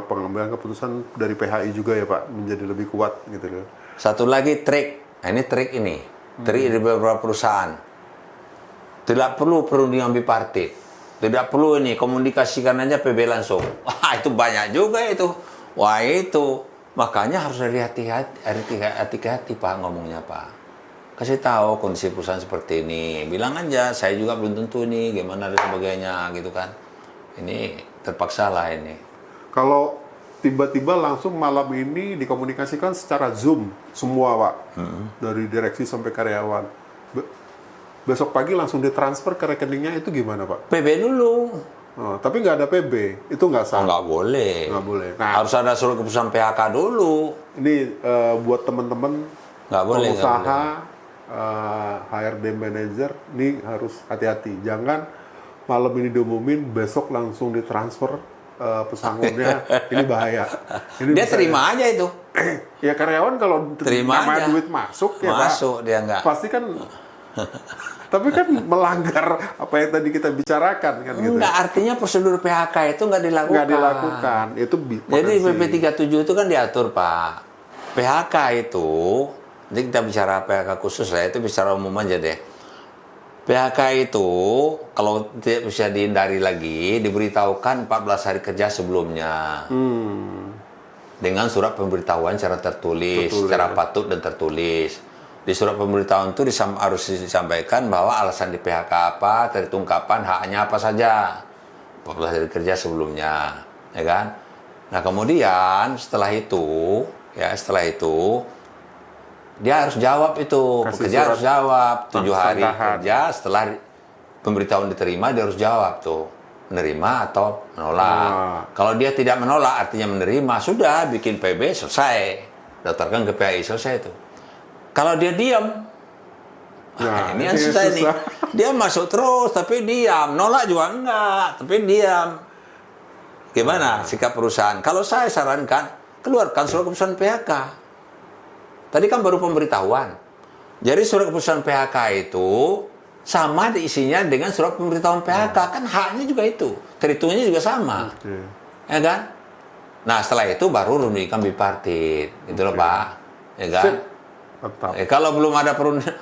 pengambilan keputusan dari PHI juga ya Pak, menjadi lebih kuat gitu loh. Satu lagi trik. Nah, ini trik di beberapa perusahaan. Tidak perlu perundingan bipartit. Tidak perlu ini, komunikasikan aja PB langsung. Wah, itu banyak juga itu. Wah, itu. Makanya harus hati-hati Pak ngomongnya Pak. Kasih tahu kondisi perusahaan seperti ini. Bilang aja, saya juga belum tentu nih, gimana dan sebagainya gitu kan. Ini terpaksa lah ini. Kalau tiba-tiba langsung malam ini dikomunikasikan secara Zoom semua Pak. Dari direksi sampai karyawan. Besok pagi langsung ditransfer ke rekeningnya itu gimana Pak? PB dulu. Oh, tapi nggak ada PB, itu nggak sah? Nggak boleh. Nggak boleh. Nah, harus ada surat keputusan PHK dulu. Ini buat teman-teman pengusaha, HRD manager, ini harus hati-hati. Jangan malam ini diumumin, besok langsung ditransfer pesangonnya. Ini bahaya. Ini dia terima aja itu. Ya karyawan kalau terima aja. duit masuk ya masuk Pak, dia nggak. Pasti kan. Tapi kan melanggar apa yang tadi kita bicarakan kan gitu. Enggak, artinya prosedur PHK itu nggak dilakukan. Nggak dilakukan. Itu jadi PP 37 itu kan diatur Pak. PHK itu, nanti kita bicara PHK khusus lah, itu bicara umum aja deh. PHK itu kalau tidak bisa dihindari lagi, diberitahukan 14 hari kerja sebelumnya. Dengan surat pemberitahuan secara tertulis, secara patut dan tertulis. Di surat pemberitahuan itu harus disampaikan bahwa alasan di PHK apa, tertungkapan haknya apa saja. 14 hari kerja sebelumnya, ya kan? Nah, kemudian setelah itu dia harus jawab itu. Pekerja harus jawab 7 hari kerja setelah pemberitahuan diterima, dia harus jawab tuh, menerima atau menolak. Kalau dia tidak menolak artinya menerima, sudah bikin PB selesai. Daftarkan ke PHI selesai itu. Kalau dia diam, ini yang susah nih. Dia masuk terus, tapi diam. Nolak juga enggak, tapi diam. Gimana sikap perusahaan? Kalau saya sarankan, keluarkan surat keputusan PHK. Tadi kan baru pemberitahuan. Jadi surat keputusan PHK itu sama isinya dengan surat pemberitahuan PHK. Kan haknya juga itu. Terhitungnya juga sama. Ya kan? Nah, setelah itu baru rundikan bipartit. Itu loh Pak. Ya kan? Kalau belum ada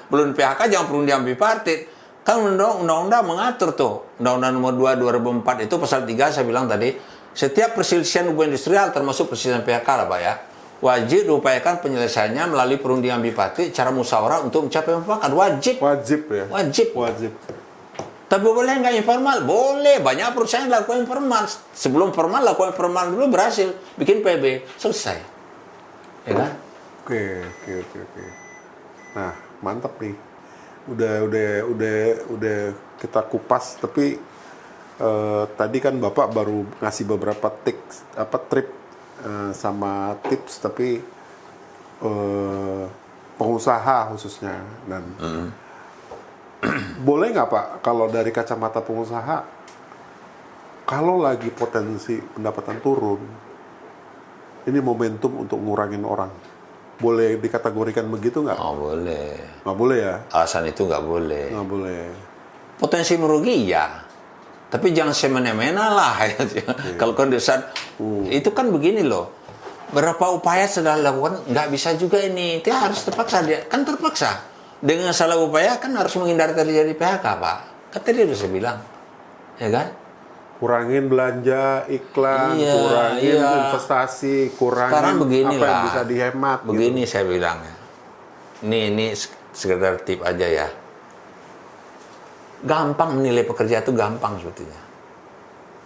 belum PHK jangan perundingan bipartit. Kan undang-undang mengatur tuh. Undang-undang nomor 2 2004 itu pasal 3 saya bilang tadi, setiap perselisihan hubungan industrial termasuk perselisihan PHK lah Pak ya, wajib diupayakan penyelesaiannya melalui perundingan bipartit cara musyawarah untuk mencapai mufakat. Wajib ya. Wajib. Tapi boleh nggak informal? Boleh. Banyak perusahaan lakukan informal. Sebelum formal lakukan informal dulu, berhasil bikin PB, selesai. Ya kan? Oke. Nah, mantap nih. Udah kita kupas, tapi tadi kan Bapak baru ngasih beberapa trip sama tips, tapi pengusaha khususnya. Dan boleh nggak Pak, kalau dari kacamata pengusaha, kalau lagi potensi pendapatan turun, ini momentum untuk ngurangin orang. boleh dikategorikan begitu nggak? Oh, boleh. Nggak boleh ya? Alasan itu nggak boleh. Nggak boleh. Potensi merugi ya, tapi jangan semena-mena lah. Kalau kondesan itu kan begini loh, berapa upaya sudah dilakukan nggak bisa juga ini, dia harus terpaksa, dia kan terpaksa dengan salah upaya kan harus menghindari terjadi PHK Pak, kan tadi udah saya bilang, ya kan? Kurangin belanja iklan, Iya, kurangin iya. investasi, kurangin Sekarang apa yang beginilah, bisa dihemat. begini saya bilang ya, ini sekedar tip aja ya. Gampang menilai pekerja itu gampang sebetulnya.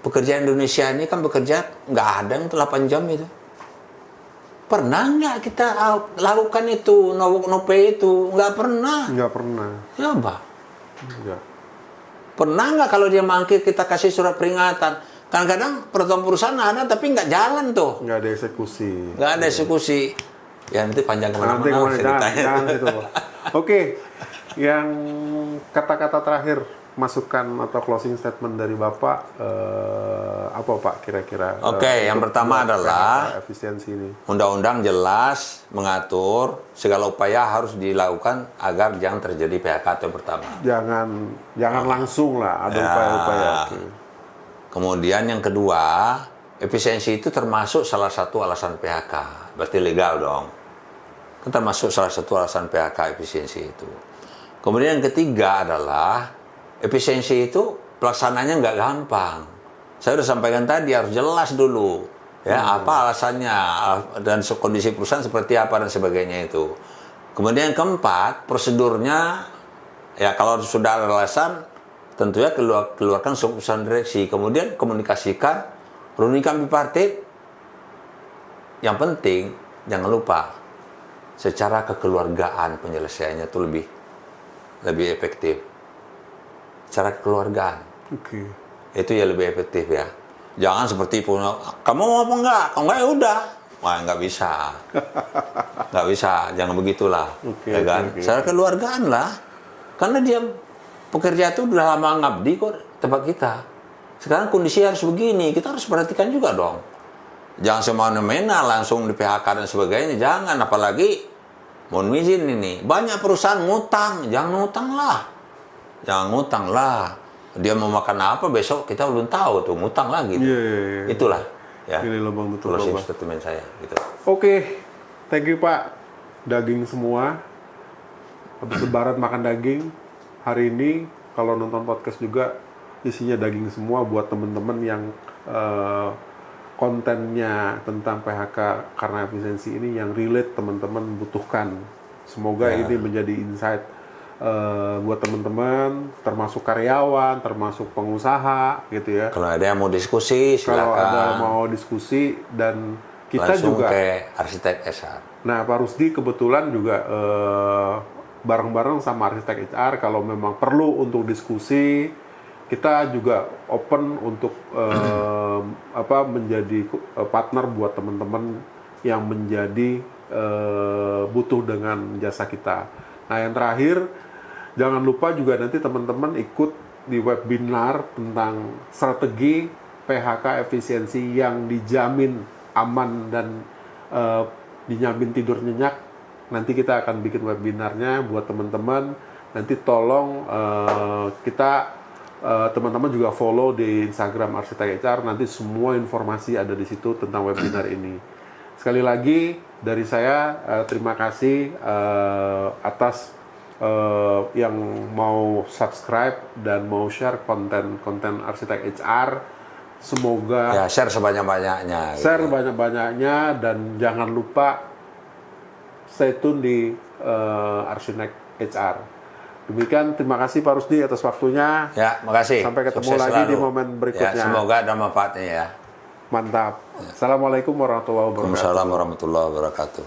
Pekerja Indonesia ini kan bekerja nggak ada yang 8 jam itu. Pernah nggak kita lakukan itu, no pay itu? Nggak pernah. Nggak pernah. Ya, Mbak. Nggak. Pernah nggak kalau dia mangkir kita kasih surat peringatan? Kadang-kadang peraturan perusahaan ada tapi nggak jalan tuh. Nggak ada eksekusi. Nggak ada eksekusi. Ya nanti panjang Nanti kemana-mana jangan, ceritanya. jangan gitu. Oke, yang kata-kata terakhir masukan atau closing statement dari Bapak apa Pak kira-kira? Oke, yang untuk pertama PHK adalah efisiensi ini. Undang-undang jelas mengatur segala upaya harus dilakukan agar jangan terjadi PHK itu yang pertama. Jangan langsung lah ada Ya. upaya-upaya. Oke. Kemudian yang kedua, efisiensi itu termasuk salah satu alasan PHK. Berarti legal dong. Itu termasuk salah satu alasan PHK efisiensi itu. Kemudian yang ketiga adalah efisiensi itu pelaksananya nggak gampang. Saya sudah sampaikan tadi harus jelas dulu. Ya, apa alasannya dan kondisi perusahaan seperti apa dan sebagainya itu. Kemudian yang keempat, prosedurnya ya kalau sudah ada alasan tentunya keluarkan keputusan direksi. Kemudian komunikasikan, rundingkan bipartit. Yang penting jangan lupa secara kekeluargaan penyelesaiannya itu lebih efektif. Secara kekeluargaan. Oke. Itu ya lebih efektif ya. Jangan seperti punya, kamu mau apa enggak? Kalau enggak ya udah. Wah, nggak bisa. Nggak bisa, jangan begitulah. Oke, Ya kan? oke. Secara keluargaan lah. Karena dia pekerja itu udah lama ngabdi kok tempat kita. Sekarang kondisi harus begini, kita harus perhatikan juga dong. Jangan semena-mena langsung di PHK dan sebagainya, jangan. Apalagi, mohon izin ini, banyak perusahaan ngutang, jangan ngutang lah. Jangan ngutang lah. Dia mau makan apa besok kita belum tahu tuh, ngutang lagi. Iya, iya, iya. Itulah ya. Ini lubang tutup Closing lubang. statement saya gitu. Oke, thank you Pak. Daging semua. Habis lebaran makan daging. Hari ini kalau nonton podcast juga isinya daging semua buat teman-teman yang kontennya tentang PHK karena efisiensi ini yang relate teman-teman butuhkan. Semoga ini menjadi insight buat teman-teman, termasuk karyawan, termasuk pengusaha, gitu ya. Kalau ada yang mau diskusi, Kalau silakan. ada mau diskusi dan kita langsung juga. ke arsitek SR. Nah, Pak Rusdi kebetulan juga bareng-bareng sama arsitek HR kalau memang perlu untuk diskusi, kita juga open untuk menjadi partner buat teman-teman yang menjadi butuh dengan jasa kita. Nah, yang terakhir, jangan lupa juga nanti teman-teman ikut di webinar tentang strategi PHK efisiensi yang dijamin aman dan dijamin tidur nyenyak. Nanti kita akan bikin webinarnya buat teman-teman. Nanti tolong teman-teman juga follow di Instagram Arsitek HR. Nanti semua informasi ada di situ tentang webinar ini. Sekali lagi dari saya terima kasih atas yang mau subscribe dan mau share konten Arsitek HR. Semoga Ya, share sebanyak-banyaknya. share banyak-banyaknya dan jangan lupa stay tune di Arsitek HR. Demikian, terima kasih Pak Rusdi atas waktunya. Ya, makasih. Sampai ketemu Sukses lagi di selalu. momen berikutnya. Ya, semoga ada manfaatnya ya. Mantap. Assalamualaikum warahmatullahi wabarakatuh. Waalaikumsalam warahmatullahi wabarakatuh.